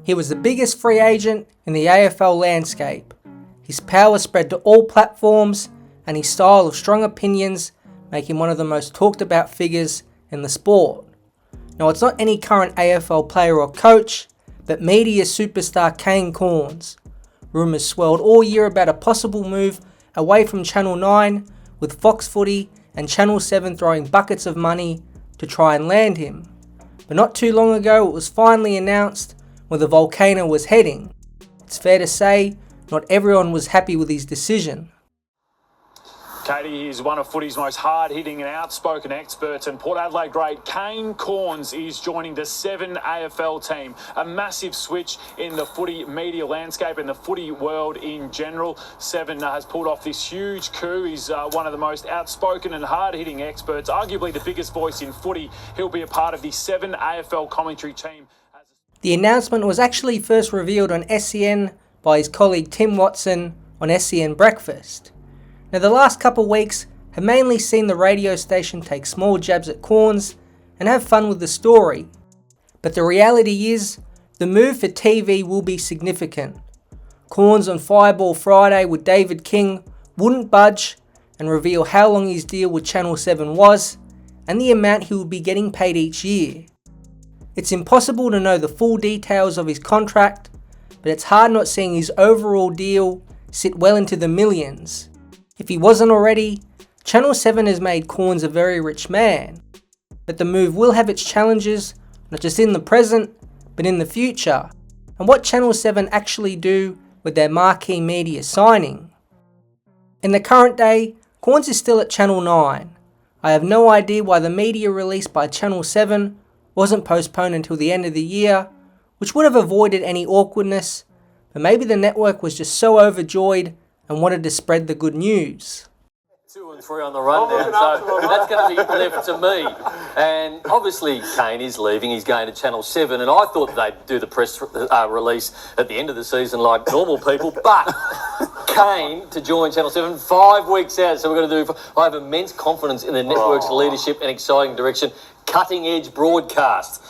He was the biggest free agent in the AFL landscape. His power spread to all platforms, and his style of strong opinions make him one of the most talked about figures in the sport. Now, it's not any current AFL player or coach, but media superstar Kane Cornes. Rumours swirled all year about a possible move away from Channel 9, with Fox Footy and Channel 7 throwing buckets of money to try and land him. But not too long ago, it was finally announced where the volcano was heading. It's fair to say, not everyone was happy with his decision. Katie is one of footy's most hard-hitting and outspoken experts, and Port Adelaide great Kane Cornes is joining the 7 AFL team. A massive switch in the footy media landscape and the footy world in general. 7 has pulled off this huge coup. He's one of the most outspoken and hard-hitting experts, arguably the biggest voice in footy. He'll be a part of the 7 AFL commentary team. The announcement was actually first revealed on SEN by his colleague Tim Watson on SEN Breakfast. Now, the last couple weeks have mainly seen the radio station take small jabs at Cornes and have fun with the story. But the reality is, the move for TV will be significant. Cornes on Fireball Friday with David King wouldn't budge and reveal how long his deal with Channel 7 was and the amount he would be getting paid each year. It's impossible to know the full details of his contract, but it's hard not seeing his overall deal sit well into the millions. If he wasn't already, Channel 7 has made Cornes a very rich man. But the move will have its challenges, not just in the present, but in the future, and what Channel 7 actually do with their marquee media signing. In the current day, Cornes is still at Channel 9. I have no idea why the media release by Channel 7 wasn't postponed until the end of the year, which would have avoided any awkwardness, but maybe the network was just so overjoyed and wanted to spread the good news. 2 and 3 on the run now, so that's going to be left to me. And obviously Kane is leaving, he's going to Channel 7, and I thought they'd do the press release at the end of the season like normal people, but Kane to join Channel 7 5 weeks out, so we're going to do, I have immense confidence in the network's leadership and exciting direction. Cutting edge broadcast.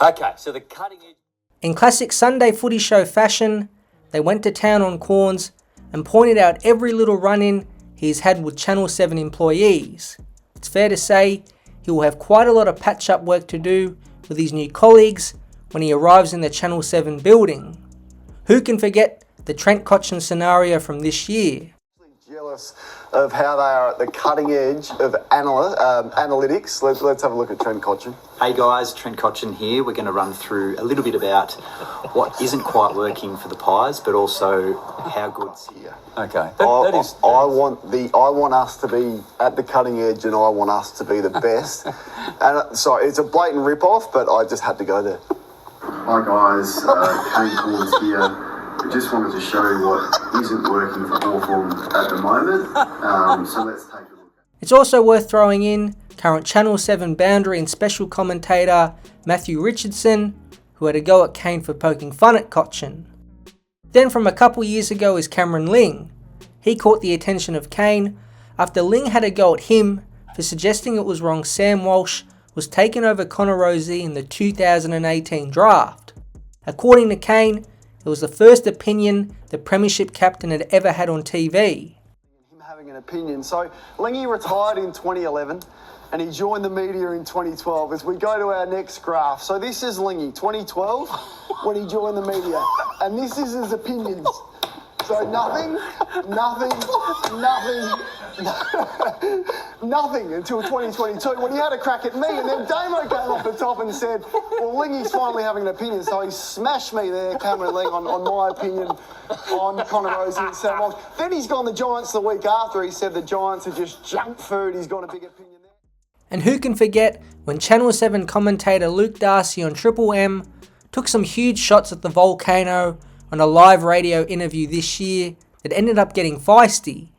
Okay, so the cutting edge. In classic Sunday footy show fashion, they went to town on Cornes and pointed out every little run-in he's had with Channel 7 employees. It's fair to say he will have quite a lot of patch-up work to do with his new colleagues when he arrives in the Channel 7 building. Who can forget the Trent Cotchin scenario from this year? Jealous of how they are at the cutting edge of analytics. Let's have a look at Trent Cotchin. Hey guys, Trent Cotchin here. We're going to run through a little bit about what isn't quite working for the Pies, but also how good's here. Okay, I want us to be at the cutting edge, and I want us to be the best. And sorry, it's a blatant rip-off, but I just had to go there. Hi guys, Kane Cornes here. I just wanted to show you what isn't working for Hawthorn at the moment, so let's take a look. It's also worth throwing in current Channel 7 boundary and special commentator Matthew Richardson, who had a go at Kane for poking fun at Cotchin. Then from a couple years ago is Cameron Ling. He caught the attention of Kane after Ling had a go at him for suggesting it was wrong Sam Walsh was taken over Connor Rozee in the 2018 draft. According to Kane, it was the first opinion the Premiership captain had ever had on TV. Him having an opinion. So Lingy retired in 2011 and he joined the media in 2012. As we go to our next graph. So this is Lingy, 2012, when he joined the media. And this is his opinions. So nothing until 2022 when he had a crack at me, and then Damo came off the top and said, well, Lingy's finally having an opinion, so he smashed me there, Cameron Ling, on my opinion on Connor Rozee and Sam Walsh. Then he's gone the Giants the week after. He said the Giants are just junk food. He's got a big opinion there. And who can forget when Channel 7 commentator Luke Darcy on Triple M took some huge shots at the volcano on a live radio interview this year that ended up getting feisty.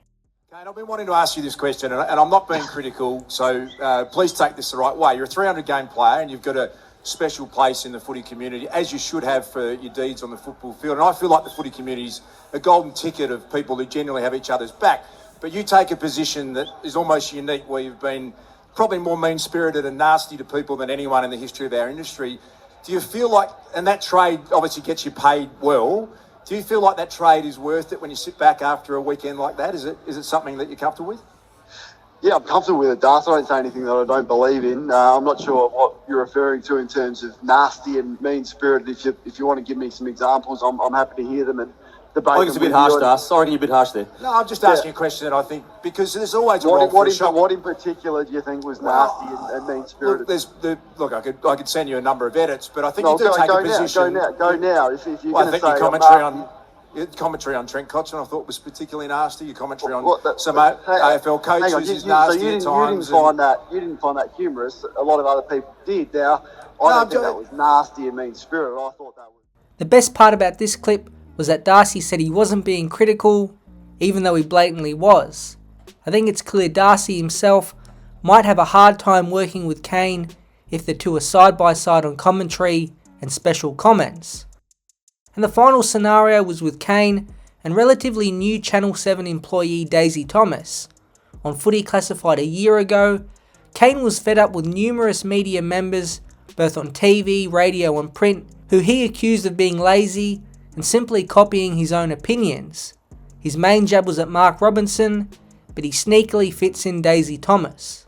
Kane, I've been wanting to ask you this question, and I'm not being critical, so please take this the right way. You're a 300-game player, and you've got a special place in the footy community, as you should have for your deeds on the football field. And I feel like the footy community's a golden ticket of people who genuinely have each other's back. But you take a position that is almost unique, where you've been probably more mean-spirited and nasty to people than anyone in the history of our industry. do you feel like, and that trade obviously gets you paid well, do you feel like that trade is worth it when you sit back after a weekend like that? Is it something that you're comfortable with? Yeah, I'm comfortable with it, Darth. I don't say anything that I don't believe in. I'm not sure what you're referring to in terms of nasty and mean-spirited. If you want to give me some examples, I'm happy to hear them and debate. I think it's a bit harsh, Darth. Sorry to be a bit harsh there. No, I'm just asking a question that I think, because there's always a role for a shot. What in particular do you think was nasty and mean-spirited? Look, I could send you a number of edits, but I think you do take a position. Go now. If you're I going to think say your commentary on Trent Cotchin I thought was particularly nasty. Your commentary on some AFL coaches is nasty at times. You didn't find that humorous. A lot of other people did. Now, I don't think that was nasty and mean-spirited. I thought that was... The best part about this clip was that Darcy said he wasn't being critical, even though he blatantly was. I think it's clear Darcy himself might have a hard time working with Kane if the two are side by side on commentary and special comments. And the final scenario was with Kane and relatively new Channel 7 employee Daisy Thomas. On Footy Classified a year ago, Kane was fed up with numerous media members, both on TV, radio and print, who he accused of being lazy and simply copying his own opinions. His main jab was at Mark Robinson, but he sneakily fits in Daisy Thomas.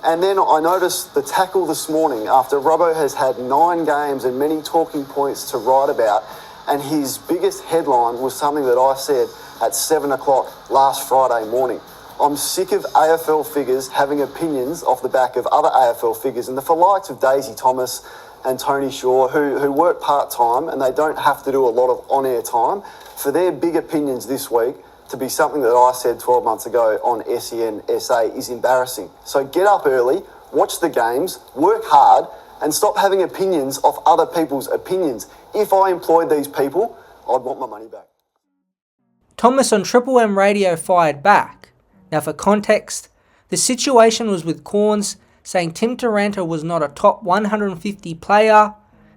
And then I noticed the tackle this morning after Robbo has had 9 games and many talking points to write about, and his biggest headline was something that I said at 7 o'clock last Friday morning. I'm sick of AFL figures having opinions off the back of other AFL figures, and for likes of Daisy Thomas and Tony Shaw, who work part-time and they don't have to do a lot of on-air time, for their big opinions this week to be something that I said 12 months ago on SEN SA is embarrassing. So get up early, watch the games, work hard, and stop having opinions of other people's opinions. If I employed these people, I'd want my money back. Thomas on Triple M Radio fired back. Now for context, the situation was with Corns saying Tim Taranto was not a top 150 player,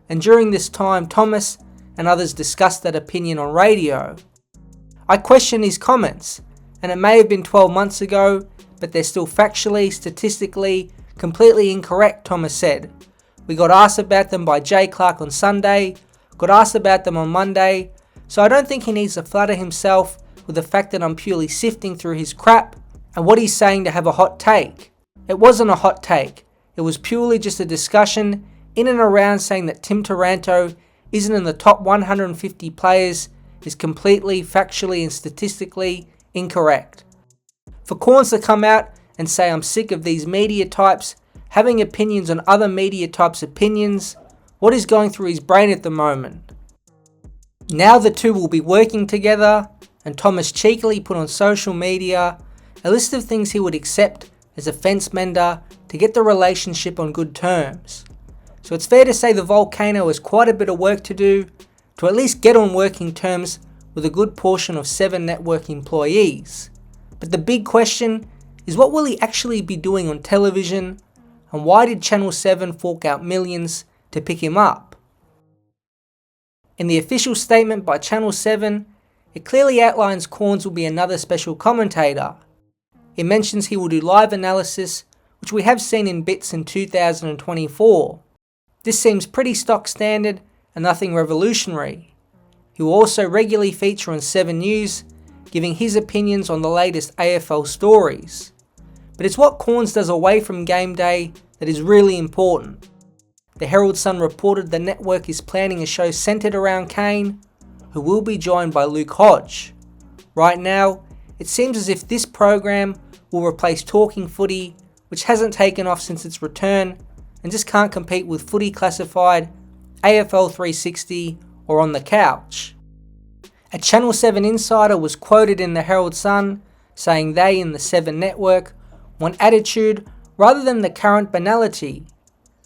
and during this time Thomas and others discussed that opinion on radio. I question his comments, and it may have been 12 months ago, but they're still factually, statistically, completely incorrect, Thomas said. We got asked about them by Jay Clark on Sunday, got asked about them on Monday, so I don't think he needs to flatter himself with the fact that I'm purely sifting through his crap and what he's saying to have a hot take. It wasn't a hot take, it was purely just a discussion in and around saying that Tim Taranto isn't in the top 150 players is completely, factually and statistically incorrect. For Corns to come out and say I'm sick of these media types having opinions on other media types' opinions, what is going through his brain at the moment? Now the two will be working together, and Thomas cheekily put on social media a list of things he would accept as a fence mender to get the relationship on good terms. So it's fair to say the Volcano has quite a bit of work to do to at least get on working terms with a good portion of 7 Network employees. But the big question is, what will he actually be doing on television, and why did Channel 7 fork out millions to pick him up? In the official statement by Channel 7, it clearly outlines Corns will be another special commentator. It mentions he will do live analysis, which we have seen in bits in 2024. This seems pretty stock standard and nothing revolutionary. He will also regularly feature on 7 News, giving his opinions on the latest AFL stories. But it's what Corns does away from game day that is really important. The Herald Sun reported the network is planning a show centred around Kane, who will be joined by Luke Hodge. Right now, it seems as if this program will replace Talking Footy, which hasn't taken off since its return and just can't compete with Footy Classified, AFL 360 or On the Couch. A Channel 7 insider was quoted in the Herald Sun saying they in the 7 network want attitude rather than the current banality.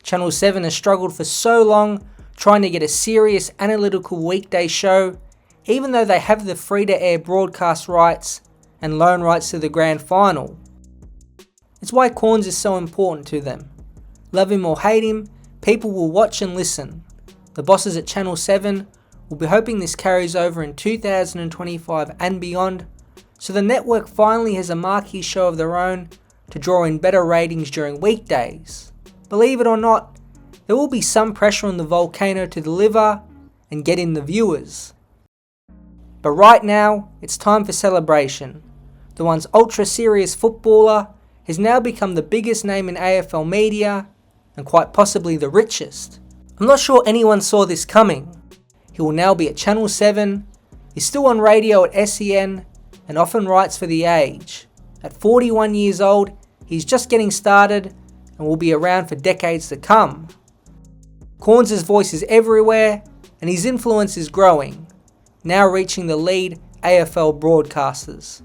Channel 7 has struggled for so long trying to get a serious analytical weekday show, even though they have the free-to-air broadcast rights and loan rights to the grand final. It's why Corns is so important to them. Love him or hate him, people will watch and listen. The bosses at Channel 7 will be hoping this carries over in 2025 and beyond, so the network finally has a marquee show of their own to draw in better ratings during weekdays. Believe it or not, there will be some pressure on the Volcano to deliver and get in the viewers. But right now, it's time for celebration. The once ultra-serious footballer has now become the biggest name in AFL media and quite possibly the richest. I'm not sure anyone saw this coming. He will now be at Channel 7, he's still on radio at SEN and often writes for The Age. At 41 years old, he's just getting started and will be around for decades to come. Corns' voice is everywhere and his influence is growing, now reaching the lead AFL broadcasters.